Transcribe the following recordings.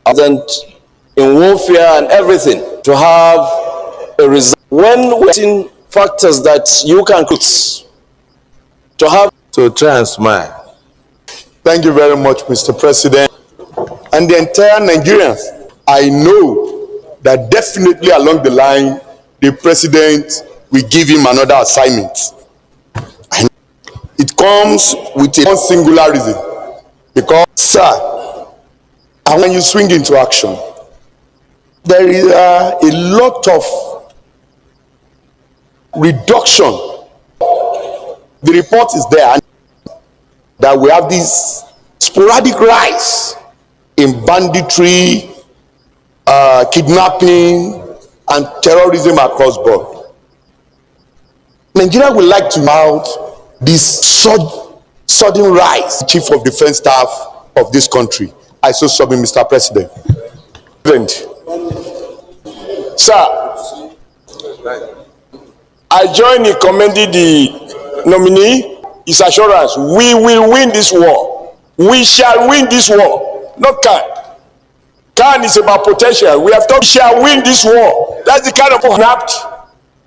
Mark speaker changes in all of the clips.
Speaker 1: in warfare and everything, to have a result. When we're seeing factors that you can to have
Speaker 2: to try and smile.
Speaker 3: Thank you very much, Mr. President. And the entire Nigerians, I know that definitely along the line, the president will give him another assignment. It comes with one singular reason. Because, sir, and when you swing into action, there is a lot of reduction. The report is there that we have this sporadic rise in banditry, kidnapping, and terrorism across board. Nigeria would like to mount this sudden rise. Chief of Defense Staff of this country, I so submit, Mr. President.
Speaker 4: Sir, I join in commending the nominee. His assurance, we will win this war. We shall win this war. Not can. Can is about potential. We have thought we shall win this war. That's the kind of napped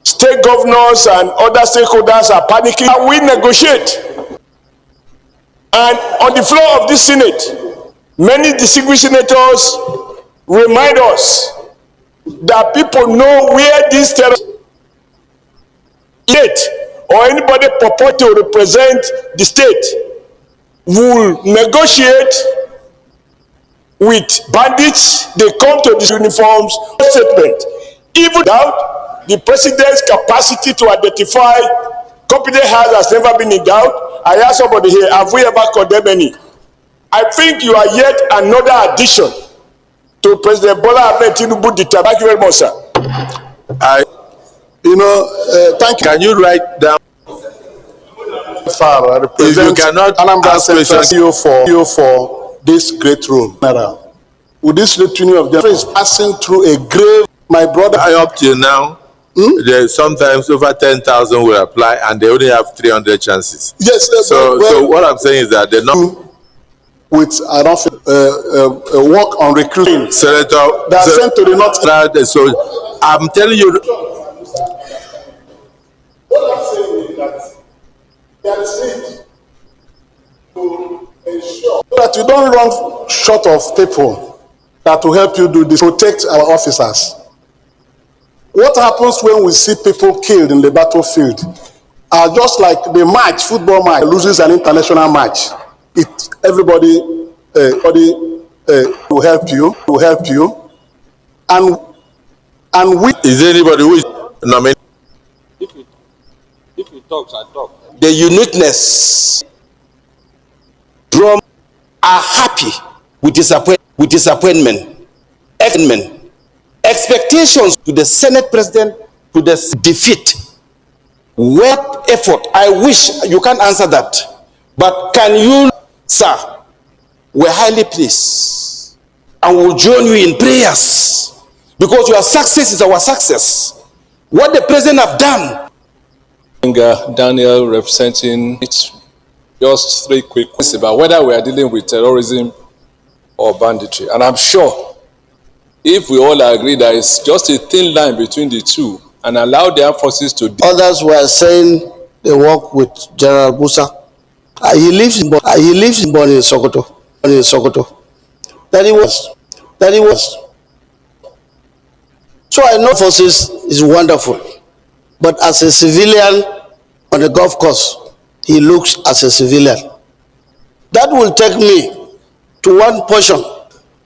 Speaker 4: state governors and other stakeholders are panicking. And we negotiate. And on the floor of this Senate, many distinguished senators remind us that people know where this terrorist or anybody purport to represent the state will negotiate with bandits. They come to these uniforms statement. Even doubt the president's capacity to identify competent hands has never been in doubt. I ask somebody here, have we ever condemned any? I think you are yet another addition to President Bola Ahmed Tinubu. Thank you very much, sir.
Speaker 3: Thank you.
Speaker 2: Can you write down?
Speaker 3: If you cannot ask you for this great room, with this litany of them is passing through a grave, my brother.
Speaker 2: Up till now, there's sometimes over 10,000 will apply, and they only have 300 chances.
Speaker 3: Yes.
Speaker 2: So what I'm saying is that they're not
Speaker 3: with work on recruiting.
Speaker 2: Senator,
Speaker 3: they are sent to the north.
Speaker 2: So I'm telling you.
Speaker 3: What I'm saying is that there is need to ensure that you don't run short of people that will help you do this, protect our officers. What happens when we see people killed in the battlefield are just like the match, football match, loses an international match. Everybody will help you, and we.
Speaker 2: Is there anybody who is nominated?
Speaker 4: If you talk, I talk.
Speaker 1: The uniqueness from are happy with disappointment, expectations to the Senate President, to the defeat. What effort? I wish you can't answer that, but can you, sir? We're highly pleased and will join you in prayers because your success is our success. What the president have done.
Speaker 5: Daniel representing it. Just 3 quick questions about whether we are dealing with terrorism or banditry. And I'm sure if we all agree that it's just a thin line between the two and allow the armed forces to...
Speaker 6: Others were saying they work with General Busa. He lives in Sokoto. That he was. So I know forces is wonderful. But as a civilian on the golf course, he looks as a civilian. That will take me to one portion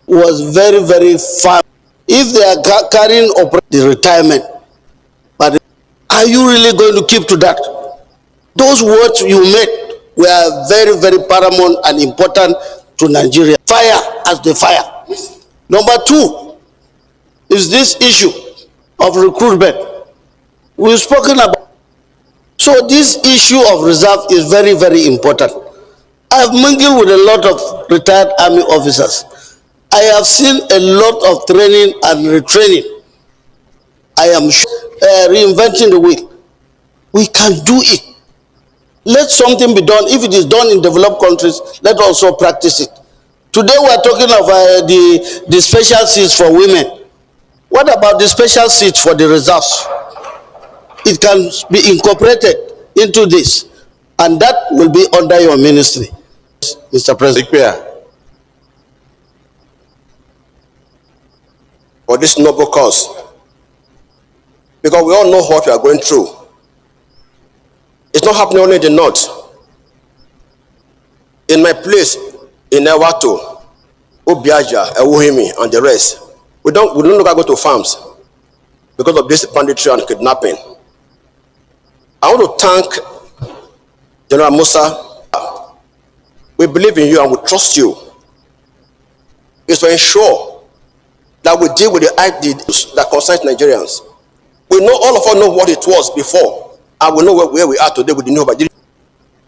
Speaker 6: was very, very far. If they are carrying the retirement, but are you really going to keep to that? Those words you made were very, very paramount and important to Nigeria. Fire as the fire. Number 2 is this issue of recruitment. We've spoken about. So this issue of reserve is very, very important. I've mingled with a lot of retired army officers. I have seen a lot of training and retraining. I am reinventing the wheel. We can do it. Let something be done. If it is done in developed countries, let also practice it. Today we are talking of the special seats for women. What about the special seats for the reserves? It can be incorporated into this, and that will be under your ministry, Mr. President.
Speaker 7: For this noble cause, because we all know what we are going through. It's not happening only in the north. In my place in Ewato, Obiaja, Ewuhimi, and the rest, we don't look go to farms because of this banditry and kidnapping. I want to thank General Musa. We believe in you and we trust you. It's to ensure that we deal with the ideas that concern Nigerians. We know, all of us know what it was before, and we know where we are today with the new Nigeria.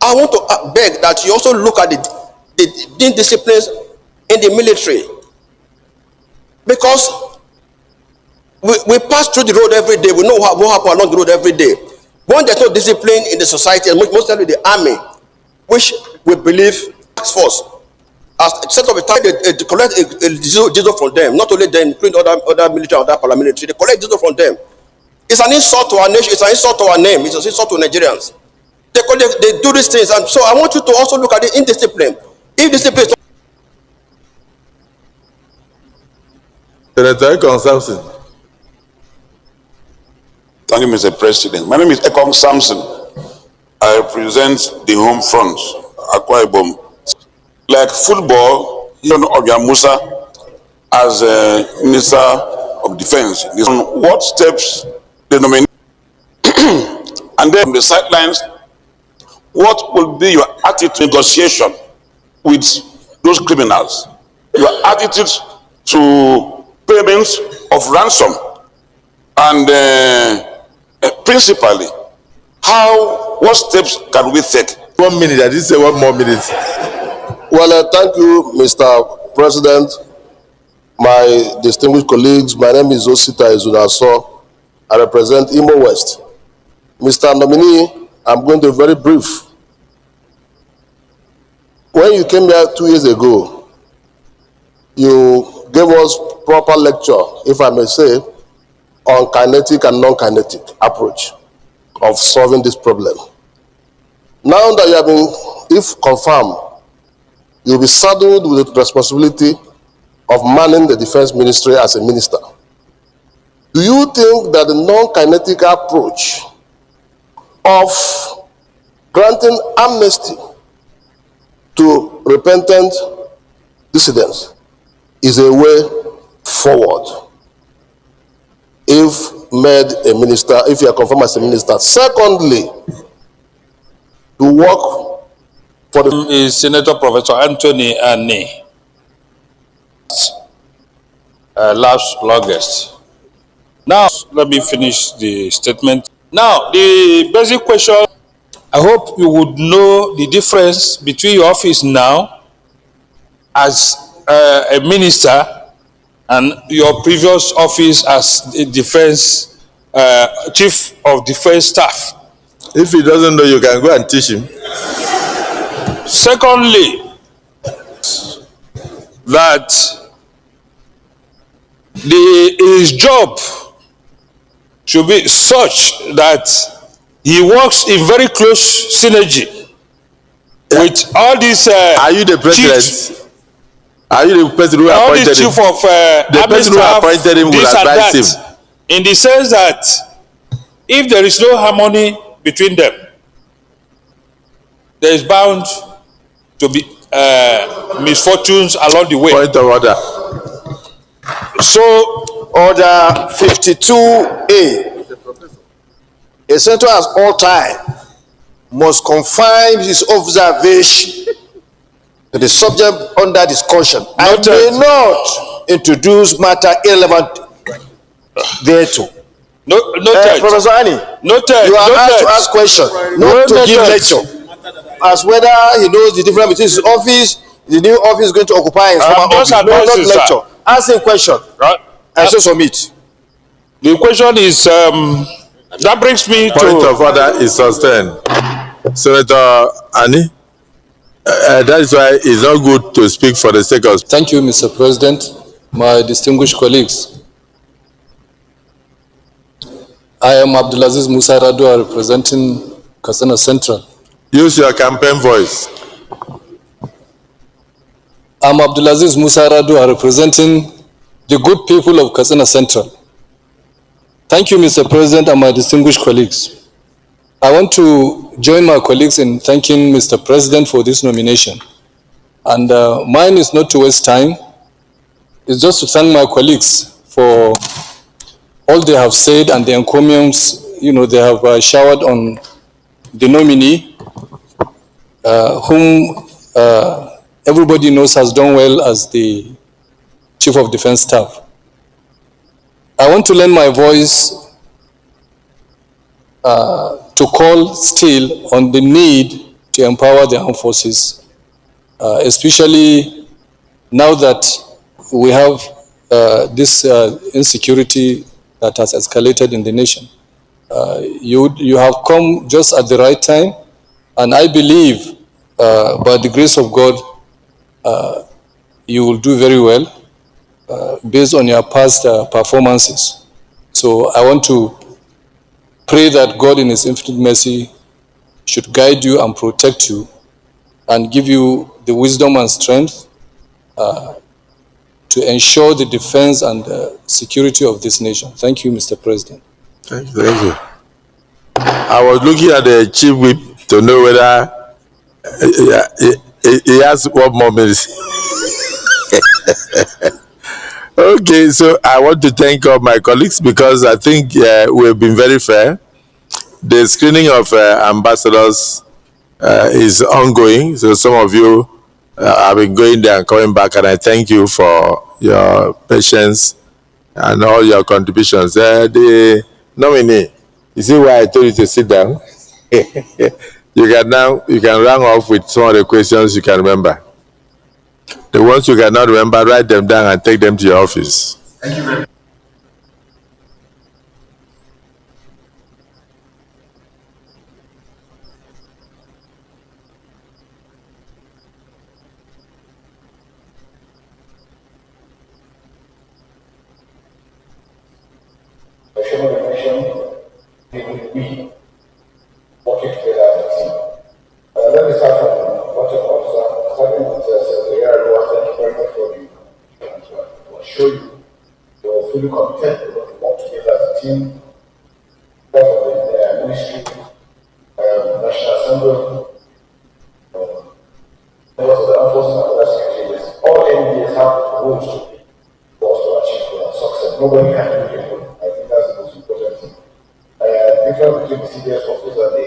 Speaker 7: I want to beg that you also look at the disciplines in the military, because we pass through the road every day. We know what happens along the road every day. When there's no discipline in the society, and mostly the army, which we believe task force as set up a time to collect a diesel from them, not only them, including other military and other paramilitary, they collect diesel from them. It's an insult to our nation, it's an insult to our name, it's an insult to Nigerians. They do these things, and so I want you to also look at the indiscipline. If discipline is
Speaker 2: Senator Samson.
Speaker 8: Thank you, Mr. President. My name is Ekong Samson. I represent the home front, Akwa Ibom. Like football, Ogia Musa, as Minister of Defense, what steps the nominee, and then from the sidelines, what will be your attitude negotiation with those criminals? Your attitude to payments of ransom, and principally, what steps can we take?
Speaker 2: 1 minute, I didn't say 1 more minute.
Speaker 9: Well, thank you, Mr. President, my distinguished colleagues. My name is Osita Izunaso. I represent Imo West. Mr. Nominee, I'm going to be very brief. When you came here 2 years ago, you gave us proper lecture, if I may say, on kinetic and non-kinetic approach of solving this problem. Now that you have been, if confirmed, you'll be saddled with the responsibility of manning the defense ministry as a minister. Do you think that the non-kinetic approach of granting amnesty to repentant dissidents is a way forward if made a minister, if you are confirmed as a minister? Secondly, to work for the
Speaker 10: is Senator Professor Anthony Annie, last August. Now, let me finish the statement. Now, the basic question, I hope you would know the difference between your office now as a minister and your previous office as a defense, chief of defense staff.
Speaker 2: If he doesn't know, you can go and teach him.
Speaker 10: Secondly, that his job should be such that he works in very close synergy with all these
Speaker 2: Are you the president?
Speaker 10: chiefs,
Speaker 2: Are you the person who
Speaker 10: all
Speaker 2: appointed
Speaker 10: these
Speaker 2: him?
Speaker 10: chief of
Speaker 2: The person who appointed him will
Speaker 10: this and
Speaker 2: advise
Speaker 10: that,
Speaker 2: him.
Speaker 10: in the sense that if there is no harmony between them, there is bound to be misfortunes along the way.
Speaker 2: Point of order.
Speaker 11: So, Order 52A. A senator at all time must confine his observation to the subject under discussion and may not introduce matter irrelevant thereto. Professor Annie, you are asked to ask questions, not to give lecture. As whether he knows the difference between his office, the new office is going to occupy his former office. No, not lecture. Ask him question. Right. And so submit.
Speaker 10: The question is, that brings me
Speaker 2: Point of order is sustained. Senator Annie? That is why it's not good to speak for the sake of.
Speaker 5: Thank you, Mr. President, my distinguished colleagues. I am Abdulaziz Musa Radua representing Katsina Central.
Speaker 2: Use your campaign voice.
Speaker 5: I'm Abdulaziz Musa Radua representing the good people of Katsina Central. Thank you, Mr. President, and my distinguished colleagues. I want to join my colleagues in thanking Mr. President for this nomination. And mine is not to waste time. It's just to thank my colleagues for all they have said and the encomiums, they have showered on the nominee, whom everybody knows has done well as the Chief of Defense Staff. I want to lend my voice to call still on the need to empower the armed forces, especially now that we have this insecurity that has escalated in the nation. You have come just at the right time, and I believe by the grace of God, you will do very well based on your past performances. So I want to pray that God in His infinite mercy should guide you and protect you and give you the wisdom and strength to ensure the defense and security of this nation. Thank you, Mr. President.
Speaker 2: Thank you. I was looking at the chief whip to know whether he has 1 more minute. Okay, so I want to thank all my colleagues because I think we've been very fair. The screening of ambassadors is ongoing, so some of you have been going there and coming back, and I thank you for your patience and all your contributions. The nominee, you see why I told you to sit down? You can run off with some of the questions you can remember. The ones you cannot remember, write them down and take them to your office.
Speaker 12: Thank you very much. We working together as a team. Let me start from starting with Secretary Adua. Thank you very much for the to assure you you're fully committed to work together as a team. Because of the ministry, National Assembly, members of the armed forces and other secretaries, all MDs have roles to play for us to achieve success. Nobody can do it alone. I think that's the most important thing. Difference between the CDS office and the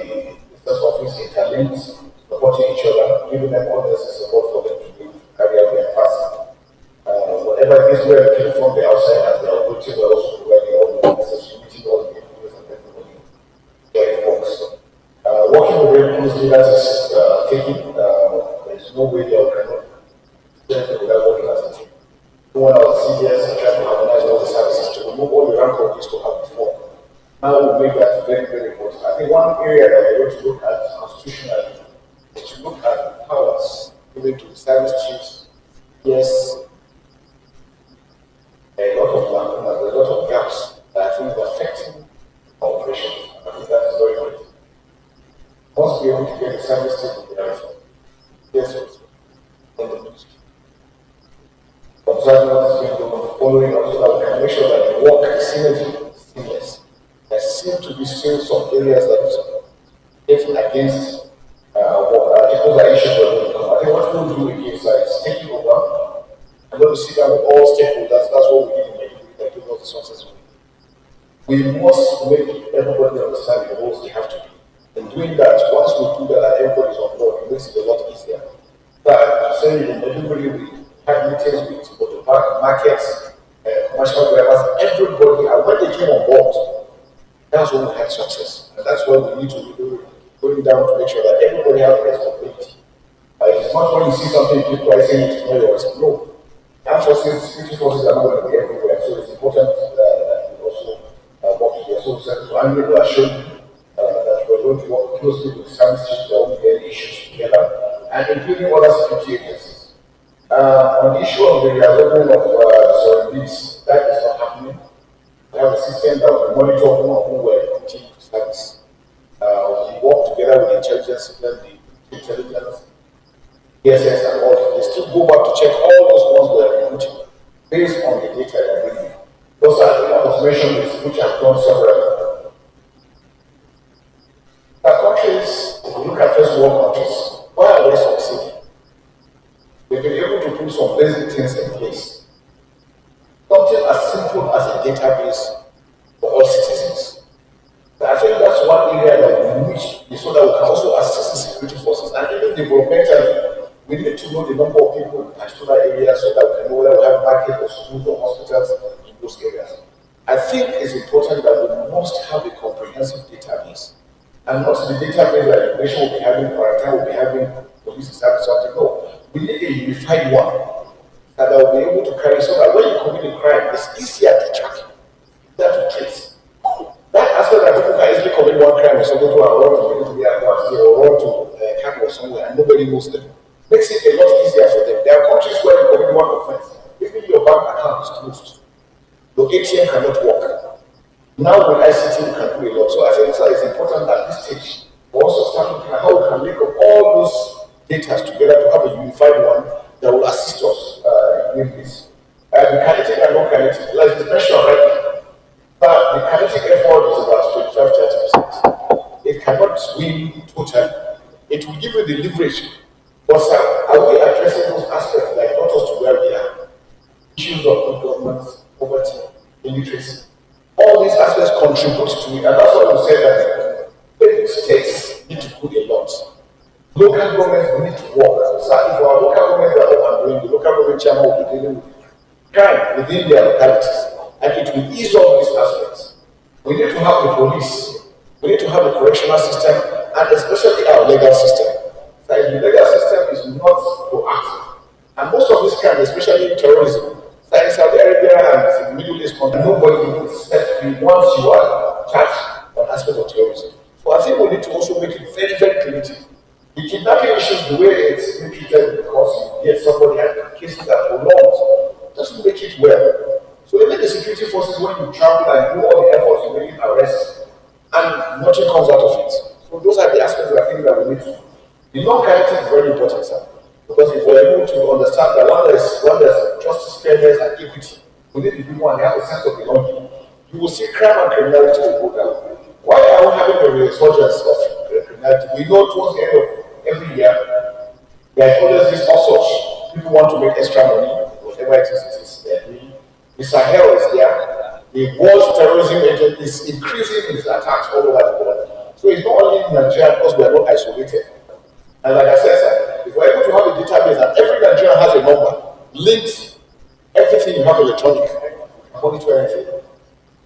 Speaker 12: business office interlinks, supporting each other, giving them all the support for them to carry out their tasks. Whatever it is we're looking from the outside as the authority, we're also providing all the necessary meeting, all the influence and everybody getting works. Working with them closely, that is taking, there's no way they cannot do without working as a team. No one else CDS and trying to harmonize all the services to remove all the rank of this to have before. Now we make that very, very important. I think one area that we're going to look at constitutionally is to look at powers given to the service chiefs. Yes, a lot of gaps that I think is affecting our operations. I think that is very good. Once we're able to get the service chiefs in the direction, yes, in the ministry. Observing what is being done, following up so that we can make sure that the work is synergy is seamless. There seem to be still some areas that are getting against particular issues we're going to come. I think what we'll do is taking over. I'm going to sit down with all stakeholders. That's what we did in Nigeria that gives us the success we must make everybody understand the roles they have to do. In doing that, once we do that and everybody's on board, it makes it a lot easier. But to say everybody we have meetings with markets, commercial drivers, everybody, and when they came on board, that's when we had success. And that's what we need to be going down to make sure that everybody has responsibility. It's not when you see something, people are saying it's not your responsibility. No. Armed forces, security forces are not going to be everywhere. So it's important that we also work together. So I'm going to assure you that we're going to work closely with service chiefs that will get issues together. and including other security agencies. On the issue of the reopening of surveillance, that is not happening. We have a system that will monitor who were continuing to service. We work together with the intelligence, the intelligence, DSS, and all. They still go back to check all those ones we are recruiting based on the data they're bringing. Those are the observations which I've done several. Countries, if you look at first world countries, why are they succeeding? They've been able to put some basic things in place. Something as simple as a database for all citizens. I think that's one area that we need so that we can also assist the security forces and even developmentally. We need to know the number of people in particular areas so that we can know whether we have market or schools or hospitals in those areas. I think it's important that we must have a comprehensive database. And not the database that immigration will be having, Maritime will be having, police service, something. No, we need a unified one that will be able to carry so that when you commit a crime, it's easier to track, easier to trace. That aspect that people can easily commit one crime or something to run to the advanced or run to camp or somewhere and nobody knows them. Makes it a lot easier for them. There are countries where you commit one offense, even your bank account is closed. Your ATM cannot work. Now with ICT we can do a lot. So I think it's important at this stage we also start looking at how we can make up all those data together to have a unified one that will assist us in this. The kinetic and non-kinetic, like you mentioned right now, but the kinetic effort is about 25-30%. It cannot win totally. It will give you the leverage. But sir, are we addressing those aspects that got us to where we are? Issues of good governance, poverty, illiteracy. All these aspects contribute to it, and that's why we say that the states need to do a lot. Local governments need to work. So if our local governments are up and doing, the local government chairman will be dealing with crime within their localities, and it will ease up these aspects. We need to have the police, we need to have a correctional system, and especially our legal system. Like the legal system is not proactive. And most of these crimes, especially terrorism, like in Saudi Arabia and the Middle East, nobody will set you once you are charged on aspects of terrorism. So I think we need to also make it very, very primitive. The kidnapping issues, the way it's been treated because you get somebody and cases that prolonged, doesn't make it well. So even the security forces, when you travel and do all the efforts to make arrests, and nothing comes out of it. So those are the aspects that I think that we need to. The non-kinetic is very important, sir, because if we're able to understand that when there's justice, fairness, and equity within the people and they have a sense of belonging, you will see crime and criminality will go down. Why are we having a resurgence of criminality? We know towards the end of every year, there's always this upsurge. People want to make extra money, whatever it is they're doing. The Sahel is there. The world's terrorism agent is increasing its attacks all over the world. So it's not only in Nigeria because we are not isolated. And like I said, sir, if we're able to have a database and every Nigerian has a number, links, everything you have electronic, monitor everything.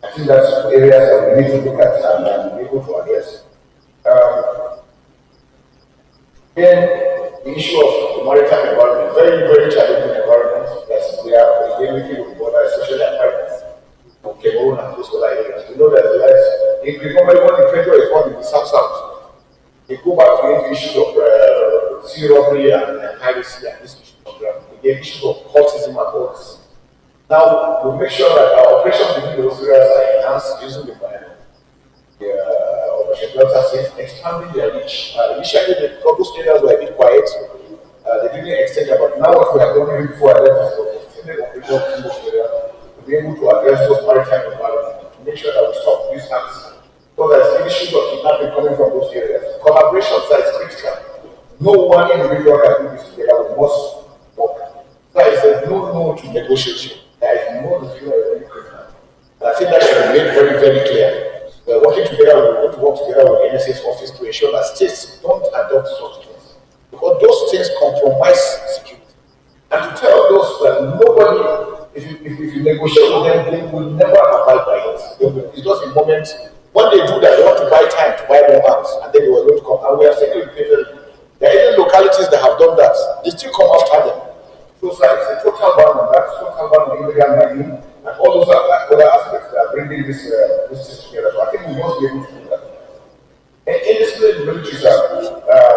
Speaker 12: I think that's areas that we need to look at and be able to address. Then the issue of the maritime environment, very, very challenging environment that we are dealing with the border, especially at Paris, Cameroon and those other areas. We know that the normally when the pressure is on in the south, they go back to the issues of sea robbery and piracy and this issue of the issues of cultism and all this. Now, we make sure that our operations within those areas are enhanced using the Operation Delta Safe, expanding their reach. Initially, those areas were a bit quiet. They didn't extend it, but now what we have done even before I left is to extend operations in those areas to be able to address those maritime environments, to make sure that we stop these acts. So there's issues of kidnapping coming from those areas. Collaboration is critical. No one individual can do this together. We must work. There is a no to negotiation. There is no refuel of any criminal. And I think that should be made very, very clear. We are working together. We want to work together with the NSA's office to ensure that states don't adopt such things. Because those things compromise security. And to tell those that nobody, if you negotiate with them, they will never abide by it. It's just a moment. When they do that, they want to buy time to buy more arms, and then they were going to come. And we have seen it repeatedly. There are even localities that have done that. They still come after them. So it's a total ban on that, total ban on illegal mining, and all those other aspects that are bringing this together. So I think we must be able to do that. In this military, sir,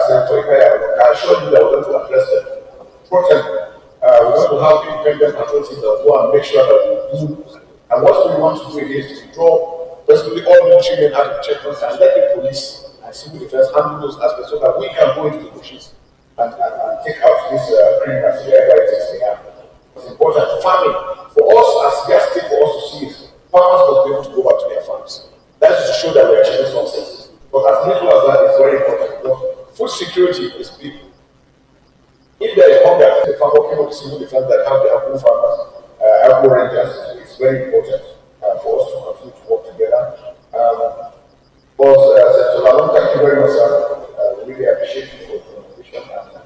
Speaker 12: Senator Ikaya, I assure you that we're going to address them. Protect. We're going to have independent authorities that go and make sure that we do. And what we want to do is to draw basically all military men out of checkpoints and let the police and civil defense handle those aspects so that we can go into the bushes and take out these criminals wherever it is they are. It's important. Farming, for us as just take for us to see is farmers must be able to go back to their farms. That is to show that we are achieving success. But as little as that is very important. Because food security is big. If there is hunger, the farmer working with civil defense that have the agro farmers, agro rangers, it's very important for us to continue to work together. But Senator Lalong, thank you very much, sir. We really appreciate you for the invitation. And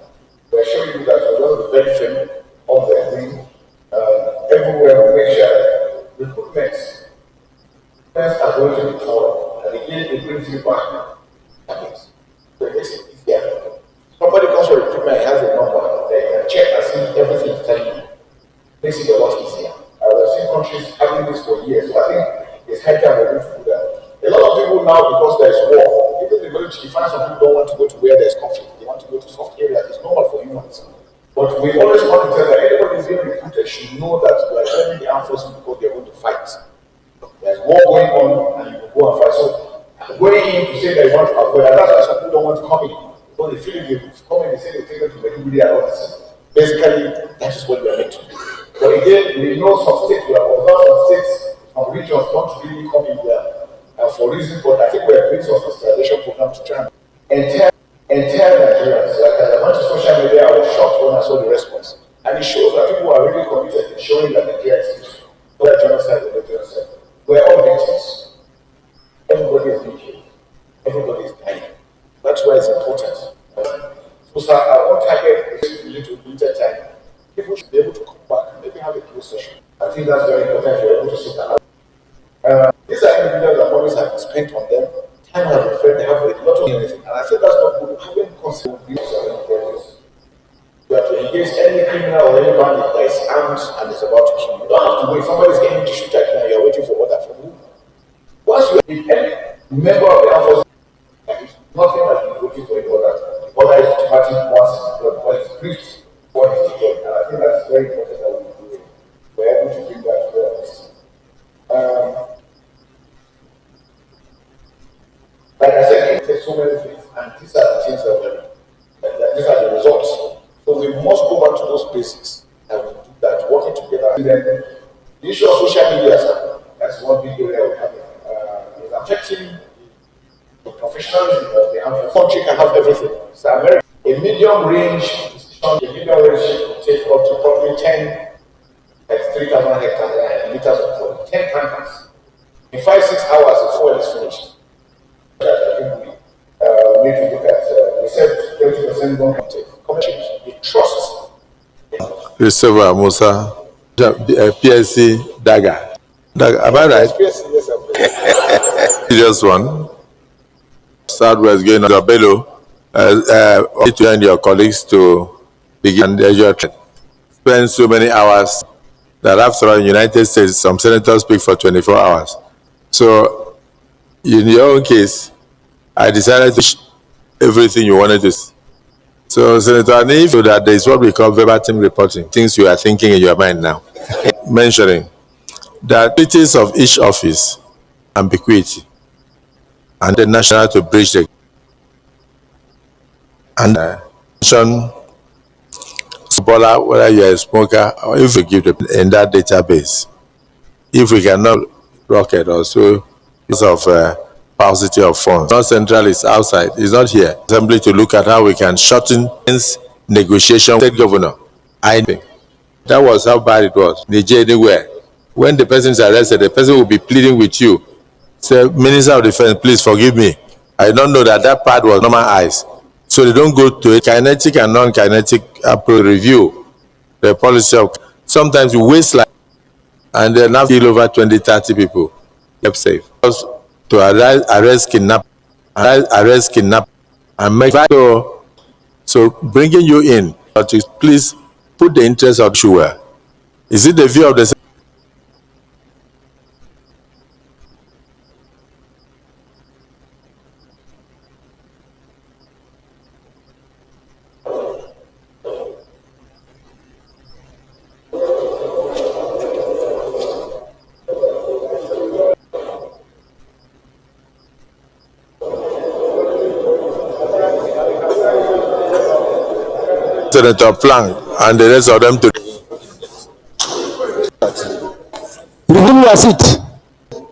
Speaker 12: we're showing you that we're going to be very firm on the thing. Everywhere we make sure that recruitments are going to be taught, and again, it brings you back. So it makes it easier. Somebody comes for recruitment, he has a number, they can check and see everything is telling you. Makes it a lot easier. I've seen countries having this for years, so I think it's high time we're going to do that. A lot of people now, because there's war, even the military, you find some people don't want to go to where there's conflict. They want to go to soft areas. It's normal for humans. But we always want to tell that anybody who's being recruited should know that we are joining the armed forces because they're going to fight. There's war going on, and you will go and fight. So going in to say that you want to avoid, and that's why some people don't want to come in. Because they feel if they come in, they say they take them to Maiduguri and all this. Basically, that is what we are meant to do. But again, we know some states, we have observed some states, some regions don't really come in there for reasons, but I think we are doing some sensitization program to try and entire Nigerians. Like I went to social media, I was shocked when I saw the response. And it shows that people are really committed in showing that Nigeria is history. Whether genocide or genocide. We're all victims. Everybody is being killed. Everybody is dying. That's why it's important. So, sir, our own target is really to limited time. People should be able to come back and maybe have a closed session. I think that's very important. You're able to sit down. These are individuals that always have been spent on them. Time has been spent, they have a lot of anything. And I think that's not good. Having considered these projects, you have to engage any criminal or any bandit that is armed and is about to kill you. You don't have to wait. Somebody's getting to shoot at you and you're waiting for order from who? Once you are any member of the armed forces, nothing that you're looking for in order. The order is automatic once it's deployed, because it's briefed before it's deployed. And I think that's very important that we do it. We're able to bring that to the system. Like I said, it takes so many things, and these are the things these are the results. So we must go back to those basics and we do that, working together. And then the issue of social media, sir, that's one big area we have. It's affecting the professionalism of the armed country can have everything. So America, a medium range will take up to probably 10, like 3,000 hectares, liters of fuel, 10 tankers. In 5-6 hours, the fuel is finished. I think we need to look at, we said 30% don't take. The trust.
Speaker 2: Christopher Musa, PSC Daga. Am I right?
Speaker 12: PSC, yes, sir.
Speaker 2: Serious one. Southwest going on Bello. To and your colleagues to begin your trend. Spend so many hours that after all in the United States, some senators speak for 24 hours. So, in your own case, I decided to everything you wanted to see. So, Senator Ani, feel that there is what we call verbatim reporting, things you are thinking in your mind now. Mentioning that duties of each office, ambiguity, and the national to bridge the and mention whether you are a smoker or if you give them in that database. If we cannot rocket also use of paucity of funds. Not central is outside, it's not here. Assembly to look at how we can shorten negotiation with the state governor. I think that was how bad it was. Nigeria anywhere. When the person is arrested, the person will be pleading with you. Say, Minister of Defense, please forgive me. I don't know that that part was normal eyes. So they don't go to a kinetic and non-kinetic approach review the policy of sometimes you waste like and then now kill over 20-30 people. Kept safe. Because to arrest kidnap and make so bringing you in, but please put the interest of sure. Is it the view of the Senator Plank and the rest of them to
Speaker 6: Resume your seat.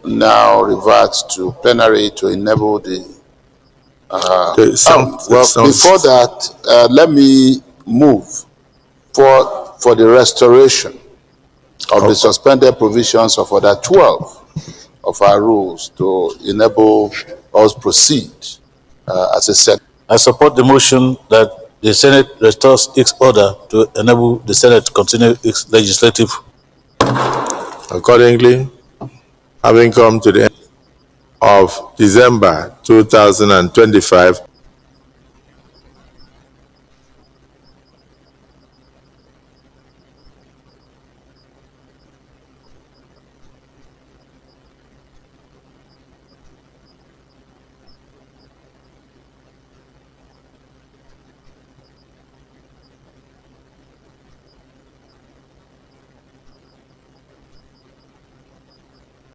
Speaker 13: Now revert to plenary to enable the. Before that, let me move for the restoration of the suspended provisions of Order 12 of our rules to enable us proceed as a Senate.
Speaker 14: I support the motion that the Senate restores its order to enable the Senate to continue its legislative.
Speaker 2: accordingly, having come to the end of December 2025,